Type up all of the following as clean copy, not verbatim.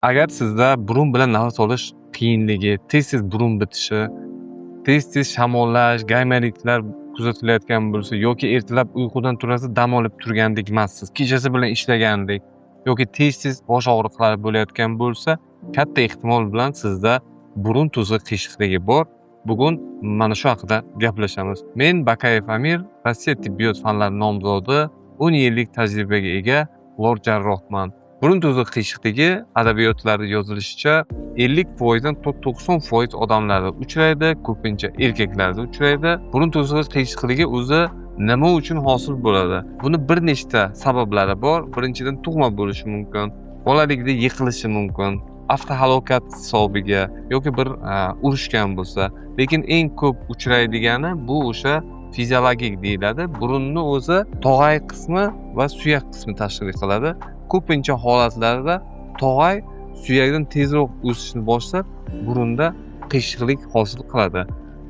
Agar sizda burun bilan nafas olish qiyinligi, tez-tez burun bitishi, tez-tez shamollash, gaymaliklar kuzatilayotgan bo'lsa yoki ertalab uyqudan turasiz, dam olib turgandek emassiz, kechasi bilan ishlagandek yoki tez-tez bosh og'riqlari bo'layotgan bo'lsa, katta ehtimol bilan sizda burun tuzi qiyshiqligi bor. Bugun mana shu haqida gaplashamiz. Men Bakayev Amir, Rossiya tibbiyot fanlari nomzodi, 10 yillik tajribaga ega lor jarrohman. Burun tuzi qiyshiqligi adabiyotlarda yozilishicha 50% dan 90% odamlarda uchraydi, ko'pincha erkaklarda uchraydi. Burun tuzi qiyshiqligi o'zi nima uchun hosil bo'ladi? Buni bir nechta sabablari bor. Birinchidan tug'ma bo'lishi mumkin, bolaligida yiqilishi mumkin, avtohalokat hisobiga yoki bir urushgan bo'lsa. Lekin eng ko'p uchraydigani bu o'sha fiziologik deyiladi. Burunni o'zi tog'ay qismi va suyak qismi tashkil qiladi. Ko'pincha holatlarda tog'ay suyakdan tezroq o'sishni boshlab, burunda qiyshiqlik hosil qiladi.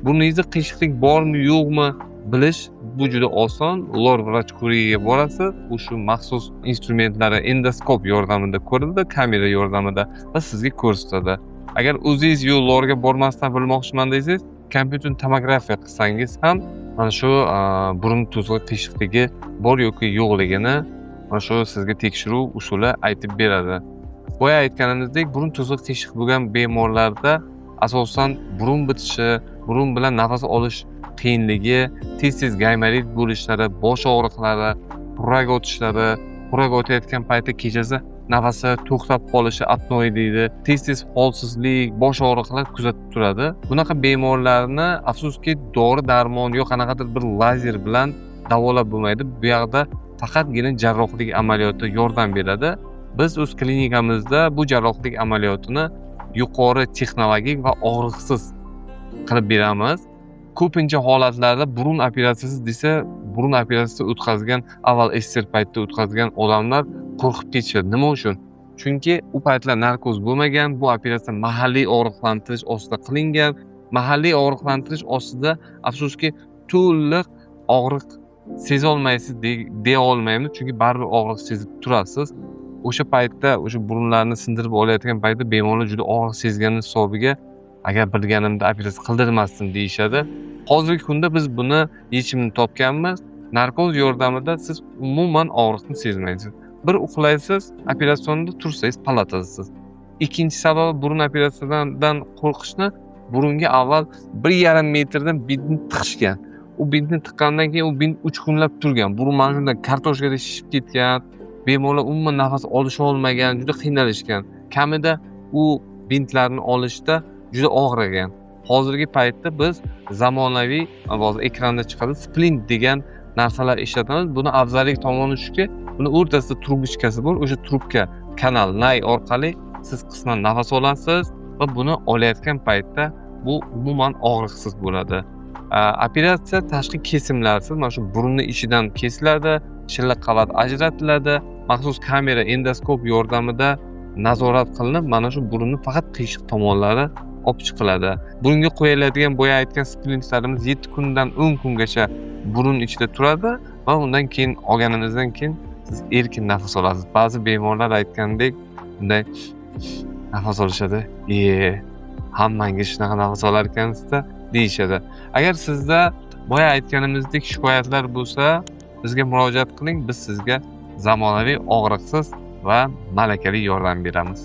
Burningizda qiyshiqlik bormi, yo'qmi bilish bu juda oson. Lor vrach ko'rigiga borasiz, u shu maxsus instrumentlari endoskop yordamida ko'riladi, kamera yordamida va sizga ko'rsatadi. Agar o'zingiz lorga bormasdan bilmoqchiman desangiz, kompyuter tomografiya qilsangiz ham mana shu burun tuzi qiyshiqligi bor yoki yo'qligini mana shu sizga tekshiruv usuli aytib beradi. Boya aytganimizdek, burun tuzi qiyshiq bo'lgan bemorlarda asosan burun bitishi, burun bilan nafas olish qiyinligi, tez-tez gaymalik bo'lishlari, bosh og'riqlari, purak o'tishlari, purak o'tayotgan paytda kechasi nafasi to'xtab qolishi apnoe deydi, tez-tez holsizlik, bosh og'riqlar kuzatib turadi. Bunaqa bemorlarni afsuski dori-darmon yo'q qanaqadir bir lazer bilan davolab bo'lmaydi. Bu yoqda faqatgina jarrohlik amaliyoti yordam beradi. Biz o'z klinikamizda bu jarrohlik amaliyotini yuqori texnologik va og'riqsiz qilib beramiz. Ko'pincha holatlarda burun operatsiyasi desa, burun operatsiyasi o'tkazgan, avval SSR paytda o'tkazgan odamlar qo'rqib ketishadi. Nima uchun? Chunki u paytlar narkoz bo'lmagan, bu operatsiya mahalliy og'riqlantirish ostida qilingan. Mahalliy og'riqlantirish ostida afsuski to'liq og'riq seza olmaysiz deya olmaymiz, chunki baribir og'riq sezib turasiz. O'sha paytda o'sha burunlarni sindirib olayotgan paytda bemorlar juda og'riq sezgani hisobiga agar bilganimda operatsiya qildirmasdim deyishadi. Hozirgi kunda biz buni yechimini topganmiz. Narkoz yordamida siz umuman og'riqni sezmaysiz. Bir uxlaysiz, operatsiyonda tursangiz palatadasiz. Ikkinchi sababi burun operatsiyasidan qo'rqishni, burunga avval 1,5 metrdan bintni tiqishgan. U bintni tiqqandan keyin u bint 3 kunlab turgan. Burun mana shunday kartoshkada shishib ketgan. Bemorlar umuman nafas olisha olmagan, juda qiynalishgan. Kamida u bintlarni olishda juda og'rigan. Hozirgi paytda biz zamonaviy, hozir ekranda chiqadi, splint degan narsalar ishlatamiz. Buni afzallik tomoni shuki, buni o'rtasida trubочкasi bor. O'sha trubka kanal nay orqali siz qisman nafas olasiz va buni olayotgan paytda bu umuman og'riqsiz bo'ladi. Operatsiya tashqi kesimlarsiz, mana shu burunning ichidan kesiladi, shilla qavat ajratiladi, maxsus kamera endoskop yordamida nazorat qilinib, mana shu burunning faqat qiyshiq tomonlari olib chiqiladi. Burunga qo'yiladigan boya aytgan splintlarimiz 7 kundan 10 kungacha burun ichida turadi va undan keyin olganimizdan keyin siz erkin nafas olasiz. Ba'zi bemorlar aytgandek, bunday nafas olishadi. Hammangiz shunaqa nafas olar ekansizda deyishadi. Agar sizda boya aytganimizdek shikoyatlar bo'lsa, bizga murojaat qiling, biz sizga zamonaviy, og'riqsiz va malakali yordam beramiz.